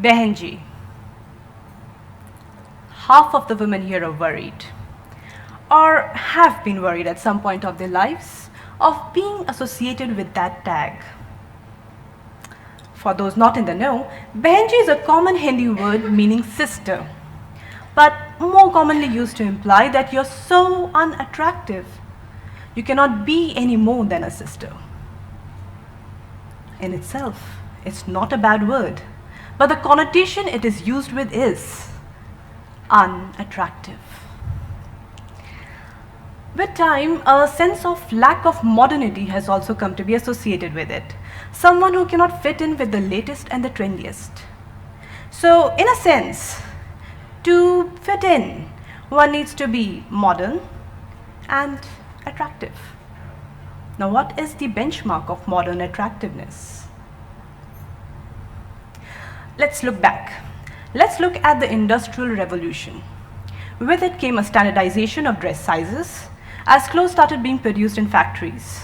Behenji. Half of the women here are worried, or have been worried at some point of their lives, of being associated with that tag. For those not in the know, Behenji is a common Hindi word meaning sister, but more commonly used to imply that you're so unattractive, you cannot be any more than a sister. In itself, it's not a bad word, but the connotation it is used with is unattractive. With time, a sense of lack of modernity has also come to be associated with it. Someone who cannot fit in with the latest and the trendiest. So, in a sense, to fit in, one needs to be modern and attractive. Now, what is the benchmark of modern attractiveness? Let's look back. Let's look at the Industrial Revolution. With it came a standardization of dress sizes as clothes started being produced in factories.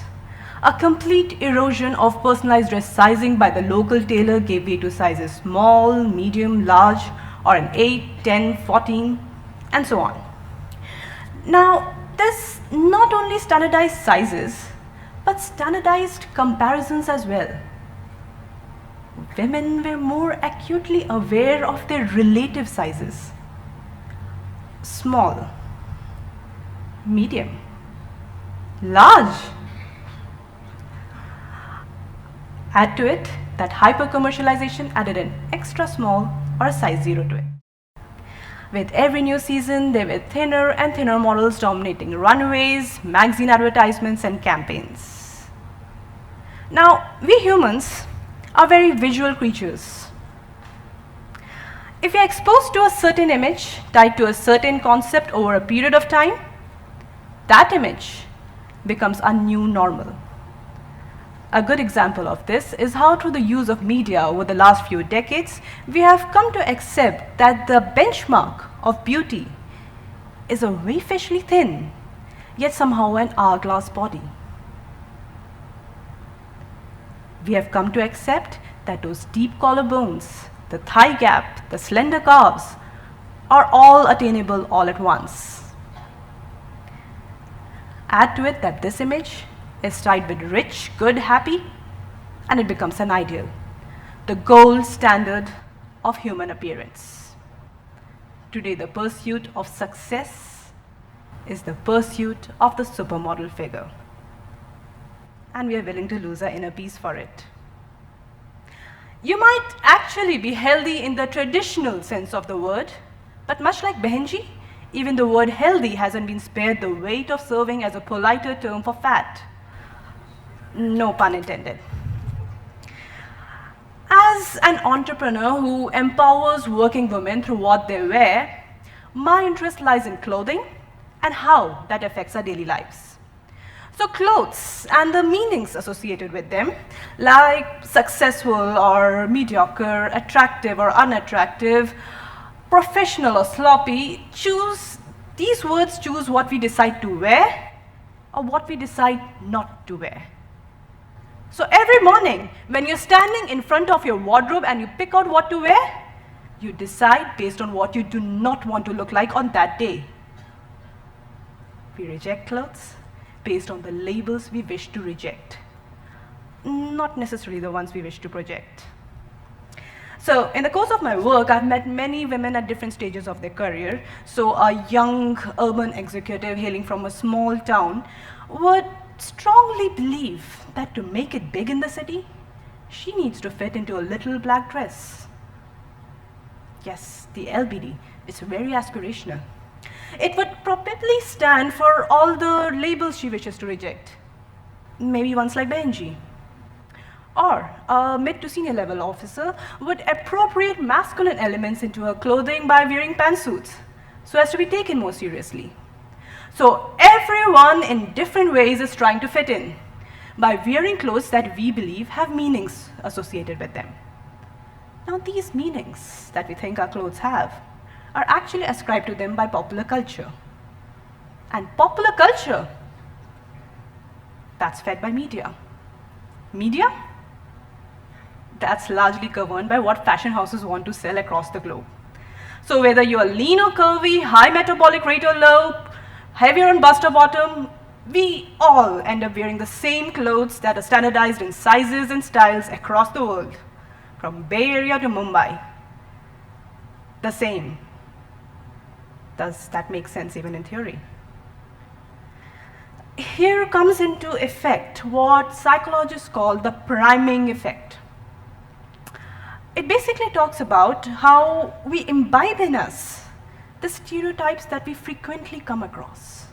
A complete erosion of personalized dress sizing by the local tailor gave way to sizes small, medium, large, or an 8, 10, 14, and so on. Now, this not only standardized sizes, but standardized comparisons as well. Women were more acutely aware of their relative sizes. Small, medium, large. Add to it that hyper-commercialization added an extra small or a size 0 to it. With every new season, there were thinner and thinner models dominating runways, magazine advertisements, and campaigns. Now, we humans are very visual creatures. If you're exposed to a certain image tied to a certain concept over a period of time, that image becomes our new normal. A good example of this is how through the use of media over the last few decades, we have come to accept that the benchmark of beauty is a waifishly thin, yet somehow an hourglass body. We have come to accept that those deep collarbones, the thigh gap, the slender calves are all attainable all at once. Add to it that this image is tied with rich, good, happy, and it becomes an ideal, the gold standard of human appearance. Today, the pursuit of success is the pursuit of the supermodel figure, and we are willing to lose our inner peace for it. You might actually be healthy in the traditional sense of the word, but much like Behenji, even the word healthy hasn't been spared the weight of serving as a politer term for fat. No pun intended. As an entrepreneur who empowers working women through what they wear, my interest lies in clothing and how that affects our daily lives. So clothes and the meanings associated with them, like successful or mediocre, attractive or unattractive, professional or sloppy, these words choose what we decide to wear or what we decide not to wear. So every morning, when you're standing in front of your wardrobe and you pick out what to wear, you decide based on what you do not want to look like on that day. We reject clothes based on the labels we wish to reject, not necessarily the ones we wish to project. So in the course of my work, I've met many women at different stages of their career. So a young urban executive hailing from a small town would strongly believe that to make it big in the city, she needs to fit into a little black dress. Yes, the LBD is very aspirational. It would probably stand for all the labels she wishes to reject. Maybe ones like Behenji. Or a mid to senior level officer would appropriate masculine elements into her clothing by wearing pantsuits so as to be taken more seriously. So everyone in different ways is trying to fit in by wearing clothes that we believe have meanings associated with them. Now these meanings that we think our clothes have are actually ascribed to them by popular culture. And popular culture, that's fed by media. Media? that's largely governed by what fashion houses want to sell across the globe. So whether you're lean or curvy, high metabolic rate or low, heavier on bust or bottom, we all end up wearing the same clothes that are standardized in sizes and styles across the world, from Bay Area to Mumbai. The same. Does that make sense even in theory? Here comes into effect what psychologists call the priming effect. It basically talks about how we imbibe in us the stereotypes that we frequently come across.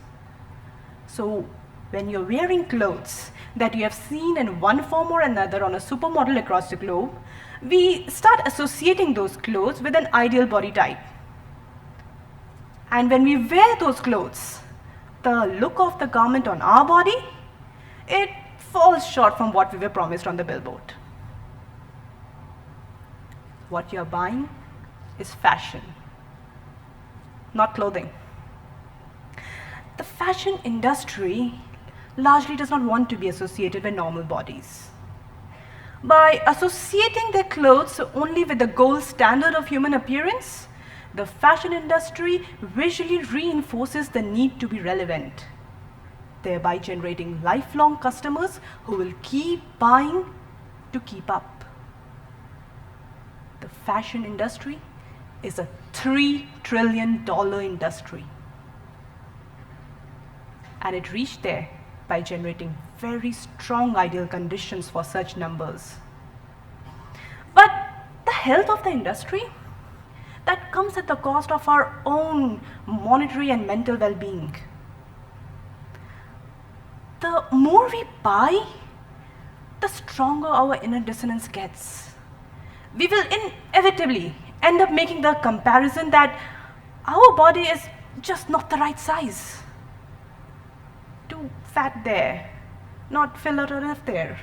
So when you're wearing clothes that you have seen in one form or another on a supermodel across the globe, we start associating those clothes with an ideal body type. And when we wear those clothes, the look of the garment on our body, it falls short from what we were promised on the billboard. What you're buying is fashion, not clothing. The fashion industry largely does not want to be associated with normal bodies. By associating their clothes only with the gold standard of human appearance, the fashion industry visually reinforces the need to be relevant, thereby generating lifelong customers who will keep buying to keep up. The fashion industry is a $3 trillion industry. And it reached there by generating very strong ideal conditions for such numbers. But the health of the industry, that comes at the cost of our own monetary and mental well-being. The more we buy, the stronger our inner dissonance gets. We will inevitably end up making the comparison that our body is just not the right size. Too fat there, not fill out enough there.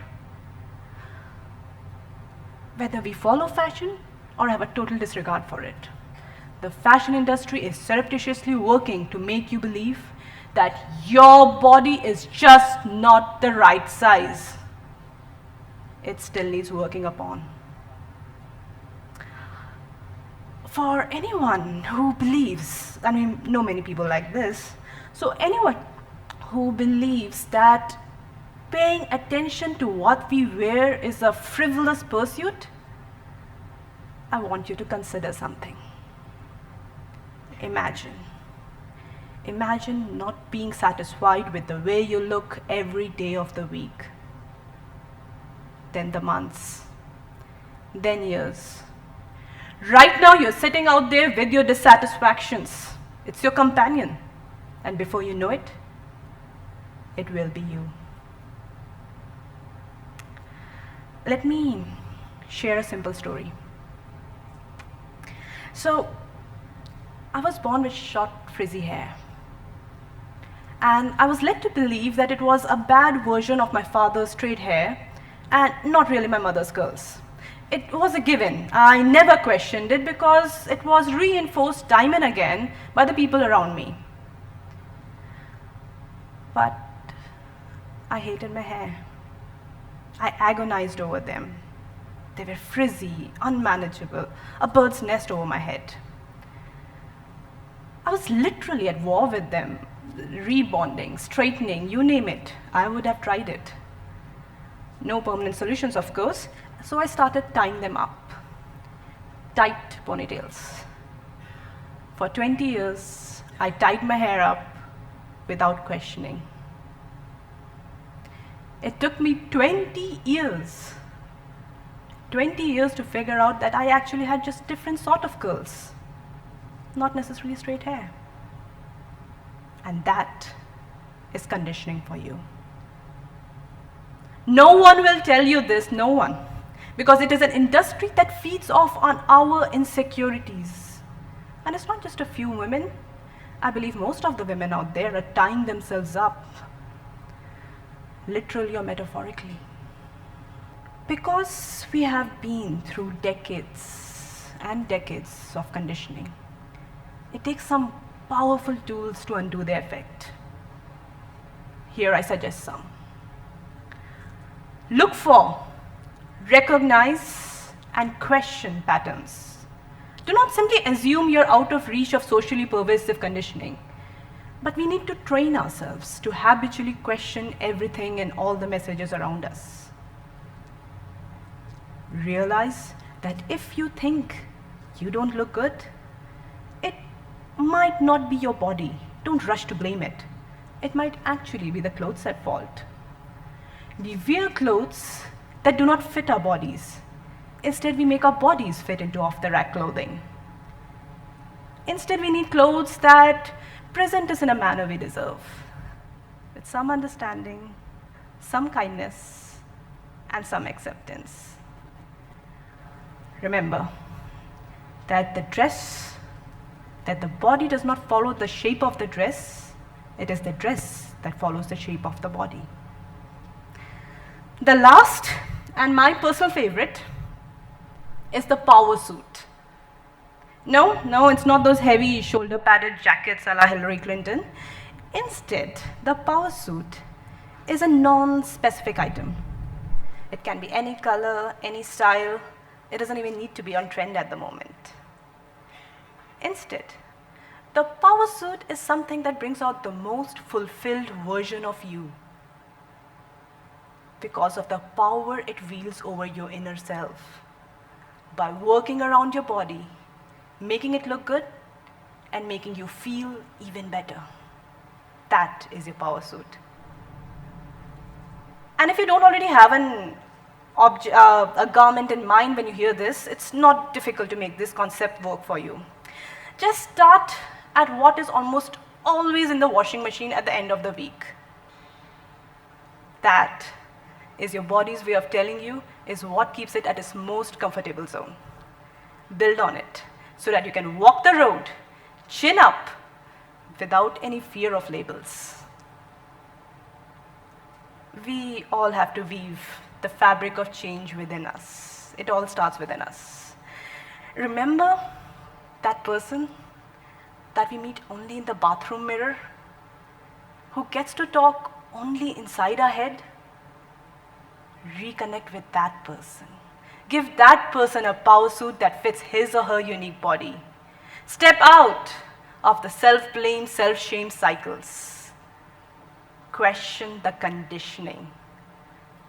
Whether we follow fashion or have a total disregard for it, the fashion industry is surreptitiously working to make you believe that your body is just not the right size. It still needs working upon. For anyone who believes, and we know many people like this, so anyone who believes that paying attention to what we wear is a frivolous pursuit, I want you to consider something. Imagine not being satisfied with the way you look every day of the week, then the months, then years. Right now you're sitting out there with your dissatisfactions. It's your companion. And before you know it, it will be you. Let me share a simple story. So, I was born with short, frizzy hair. And I was led to believe that it was a bad version of my father's straight hair and not really my mother's curls. It was a given. I never questioned it because it was reinforced time and again by the people around me. But I hated my hair. I agonized over them. They were frizzy, unmanageable, a bird's nest over my head. I was literally at war with them, rebonding, straightening, you name it. I would have tried it. No permanent solutions, of course, so I started tying them up. Tight ponytails. For 20 years, I tied my hair up without questioning. It took me 20 years to figure out that I actually had just different sort of curls, not necessarily straight hair. And that is conditioning for you. No one will tell you this, no one, because it is an industry that feeds off on our insecurities. And it's not just a few women. I believe most of the women out there are tying themselves up, literally or metaphorically. Because we have been through decades and decades of conditioning, it takes some powerful tools to undo their effect. Here I suggest some. Look for, recognize, and question patterns. Do not simply assume you're out of reach of socially pervasive conditioning, but we need to train ourselves to habitually question everything and all the messages around us. Realize that if you think you don't look good, it might not be your body. Don't rush to blame it. It might actually be the clothes at fault. We wear clothes that do not fit our bodies. Instead, we make our bodies fit into off-the-rack clothing. Instead, we need clothes that present us in a manner we deserve, with some understanding, some kindness, and some acceptance. Remember that the body does not follow the shape of the dress, it is the dress that follows the shape of the body. The last, and my personal favorite, is the power suit. No, it's not those heavy shoulder-padded jackets a la Hillary Clinton. Instead, the power suit is a non-specific item. It can be any color, any style. It doesn't even need to be on trend at the moment. Instead, the power suit is something that brings out the most fulfilled version of you because of the power it wields over your inner self. By working around your body, making it look good, and making you feel even better. That is your power suit. And if you don't already have a garment in mind when you hear this, it's not difficult to make this concept work for you. Just start at what is almost always in the washing machine at the end of the week. That is your body's way of telling you is what keeps it at its most comfortable zone. Build on it so that you can walk the road, chin up, without any fear of labels. We all have to weave the fabric of change within us. It all starts within us. Remember that person that we meet only in the bathroom mirror, who gets to talk only inside our head? Reconnect with that person. Give that person a power suit that fits his or her unique body. Step out of the self-blame, self-shame cycles. Question the conditioning.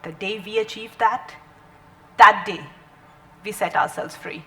The day we achieve that day we set ourselves free.